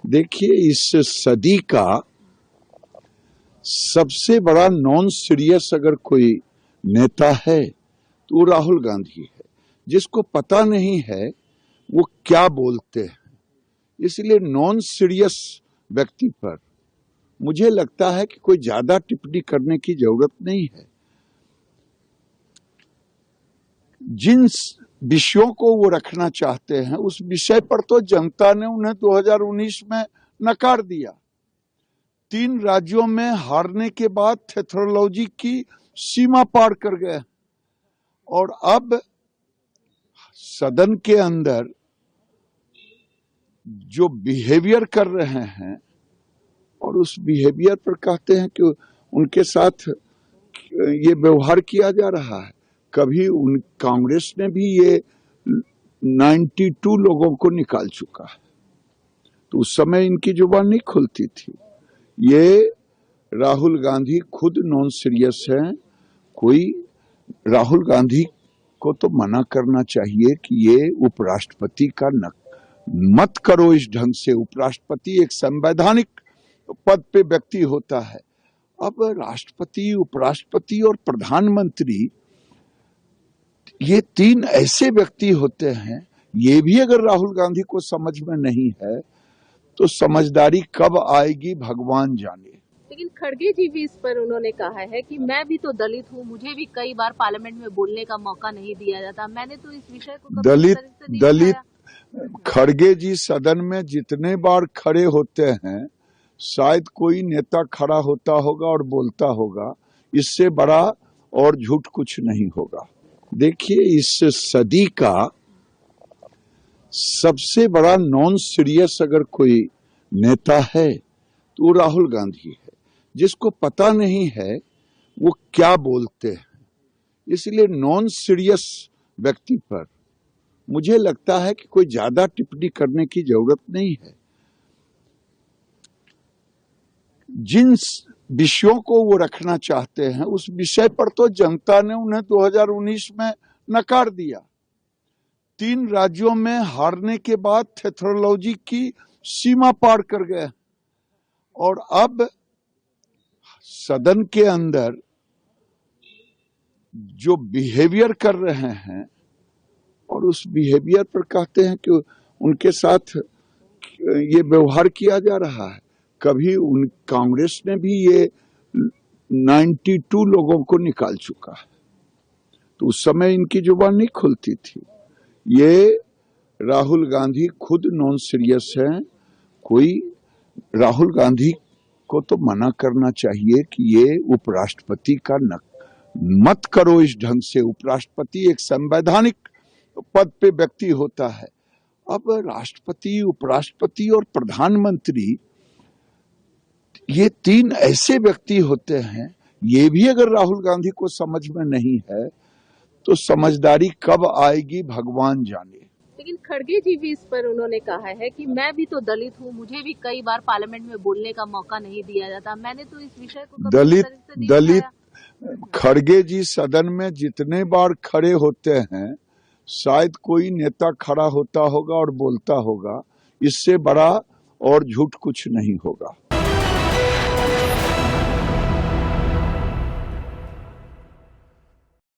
देखिए, इस सदी का सबसे बड़ा नॉन सीरियस अगर कोई नेता है तो वो राहुल गांधी है, जिसको पता नहीं है वो क्या बोलते हैं। इसलिए नॉन सीरियस व्यक्ति पर मुझे लगता है कि कोई ज्यादा टिप्पणी करने की जरूरत नहीं है। जिन विषयों को वो रखना चाहते हैं उस विषय पर तो जनता ने उन्हें 2019 में नकार दिया। 3 राज्यों में हारने के बाद थेथरोलॉजी की सीमा पार कर गए और अब सदन के अंदर जो बिहेवियर कर रहे हैं और उस बिहेवियर पर कहते हैं कि उनके साथ ये व्यवहार किया जा रहा है। कभी उन कांग्रेस ने भी ये 92 लोगों को निकाल चुका है, तो उस समय इनकी जुबान नहीं खुलती थी। ये राहुल गांधी खुद नॉन सीरियस हैं। कोई राहुल गांधी को तो मना करना चाहिए कि ये उपराष्ट्रपति का मत करो इस ढंग से। उपराष्ट्रपति एक संवैधानिक पद पे व्यक्ति होता है। अब राष्ट्रपति, उपराष्ट्रपति और प्रधानमंत्री, ये 3 ऐसे व्यक्ति होते हैं। ये भी अगर राहुल गांधी को समझ में नहीं है तो समझदारी कब आएगी भगवान जाने। लेकिन खड़गे जी भी इस पर उन्होंने कहा है कि मैं भी तो दलित हूँ, मुझे भी कई बार पार्लियामेंट में बोलने का मौका नहीं दिया जाता, मैंने तो इस विषय को दलित खड़गे जी सदन में जितने बार खड़े होते हैं, शायद कोई नेता खड़ा होता होगा और बोलता होगा। इससे बड़ा और झूठ कुछ नहीं होगा। देखिए, इस सदी का सबसे बड़ा नॉन सीरियस अगर कोई नेता है तो वो राहुल गांधी है, जिसको पता नहीं है वो क्या बोलते हैं। इसलिए नॉन सीरियस व्यक्ति पर मुझे लगता है कि कोई ज्यादा टिप्पणी करने की जरूरत नहीं है। जिन विषयों को वो रखना चाहते हैं उस विषय पर तो जनता ने उन्हें 2019 में नकार दिया। 3 राज्यों में हारने के बाद थेथरोलॉजी की सीमा पार कर गए और अब सदन के अंदर जो बिहेवियर कर रहे हैं और उस बिहेवियर पर कहते हैं कि उनके साथ ये व्यवहार किया जा रहा है। कभी उन कांग्रेस ने भी ये 92 लोगों को निकाल चुका है, तो उस समय इनकी जुबान नहीं खुलती थी। ये राहुल गांधी खुद नॉन सीरियस हैं। कोई राहुल गांधी को तो मना करना चाहिए कि ये उपराष्ट्रपति का मत करो इस ढंग से। उपराष्ट्रपति एक संवैधानिक पद पे व्यक्ति होता है। अब राष्ट्रपति, उपराष्ट्रपति और प्रधानमंत्री, ये 3 ऐसे व्यक्ति होते हैं। ये भी अगर राहुल गांधी को समझ में नहीं है तो समझदारी कब आएगी भगवान जाने। लेकिन खड़गे जी भी इस पर उन्होंने कहा है कि मैं भी तो दलित हूँ, मुझे भी कई बार पार्लियामेंट में बोलने का मौका नहीं दिया जाता, मैंने तो इस विषय को दलित खड़गे जी सदन में जितने बार खड़े होते हैं, शायद कोई नेता खड़ा होता होगा और बोलता होगा। इससे बड़ा और झूठ कुछ नहीं होगा।